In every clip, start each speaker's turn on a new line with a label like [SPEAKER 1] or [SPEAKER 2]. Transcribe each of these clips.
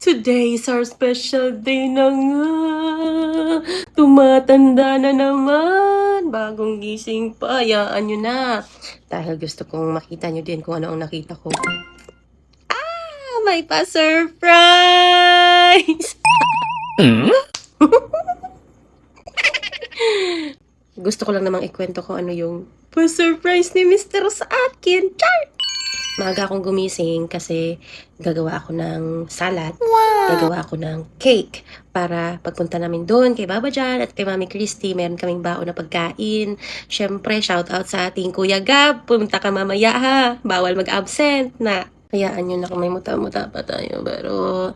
[SPEAKER 1] Today is our special day na nga. Tumatanda na naman. Bagong gising pa. Hayaan nyo na. Dahil gusto kong makita nyo din kung ano ang nakita ko. May pa-surprise! Gusto ko lang namang ikwento ko ano yung pa-surprise ni Mr. sa akin. Char! Maaga akong gumising kasi gagawa ako ng salad. Gagawa ako ng cake para pagpunta namin doon kay Baba Jan at kay Mami Christy. Meron kaming baon na pagkain. Syempre, shout out sa ating Kuya Gab. Pumunta ka mamaya ha. Bawal mag-absent na. Hayaan nyo na kung may muta-muta pa tayo. Pero,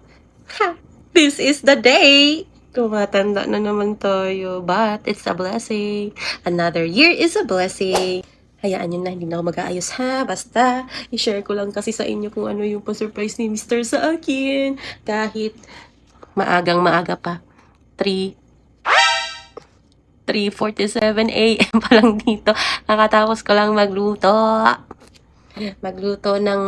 [SPEAKER 1] this is the day! Tumatanda na naman tayo. But, it's a blessing. Another year is a blessing. Hayaan nyo na, hindi na ako mag-aayos ha. Basta, i-share ko lang kasi sa inyo kung ano yung pa-surprise ni Mr. sa akin. Kahit maagang-maaga pa. 3:47 a.m. pa lang dito. Nakatapos ko lang magluto. Magluto ng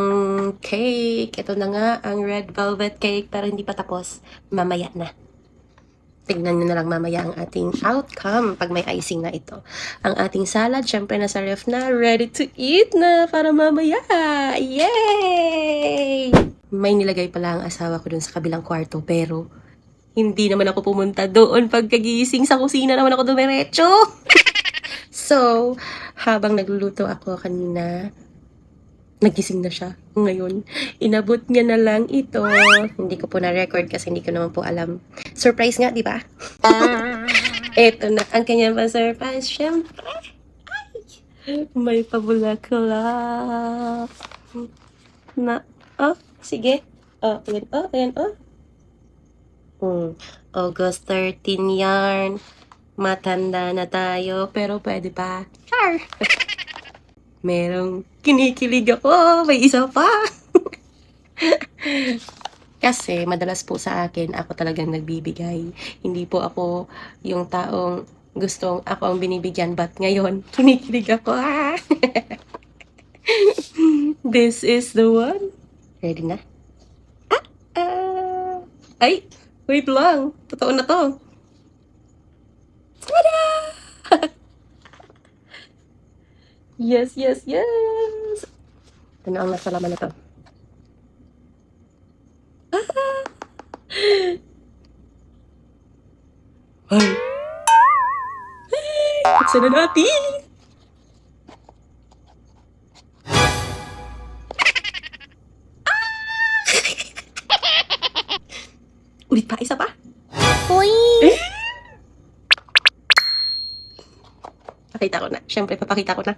[SPEAKER 1] cake. Ito na nga, ang red velvet cake. Pero hindi pa tapos. Mamaya na. Tignan nyo na lang mamaya ang ating outcome pag may icing na ito. Ang ating salad, syempre nasa ref na, ready to eat na para mamaya. Yay! May nilagay pala ang asawa ko dun sa kabilang kwarto, pero hindi naman ako pumunta doon. Pagkagising sa kusina naman ako dumiretso. So, habang nagluluto ako kanina, nagising na siya. Ngayon, inabot niya na lang ito. Hindi ko po na-record kasi hindi ko naman po alam. Surprise nga, di ba? Ito na ang kanyang pa-surprise. Siyempre. Ay, may pabulaklak. Na, sige. Ayan. August 13 yarn. Matanda na tayo, pero pwede pa. Char! Merong kinikilig ako. May isa pa. Kasi madalas po sa akin, ako talagang nagbibigay. Hindi po ako yung taong gustong ako ang binibigyan. But ngayon, kinikilig ako. This is the one. Ready na? Ay, wait lang. Totoo na to. Tada! Yes. Ito na ang nasa laman na to. Ay! Buksan na natin! Ulit pa, isa pa?
[SPEAKER 2] Uy!
[SPEAKER 1] Pakita ko na. Siyempre, papakita ko na.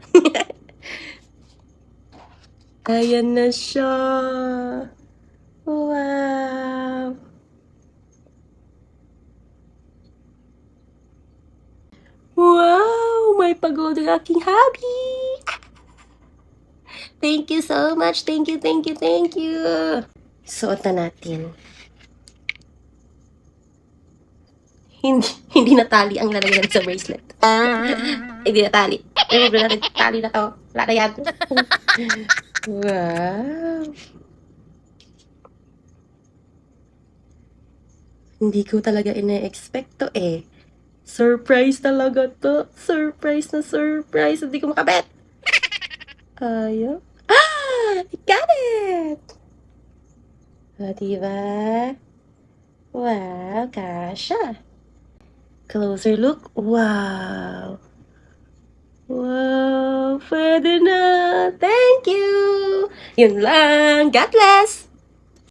[SPEAKER 1] Ayan na siya. Wow! Wow! May pagod ang aking hubby! Thank you so much. Thank you. Suot na natin. Hindi natali ang lalagyan sa bracelet. Hindi natali. Remove natin. Tali na to. Wala na yan. Wow! Hindi ko talaga ina-expect to eh. Surprise talaga to. Surprise na surprise. Hindi ko makabet. Ayaw. I got it! Diba? Wow, kasha. Closer look. Wow. Wow, pwede na. Thank you. Yun lang. God bless.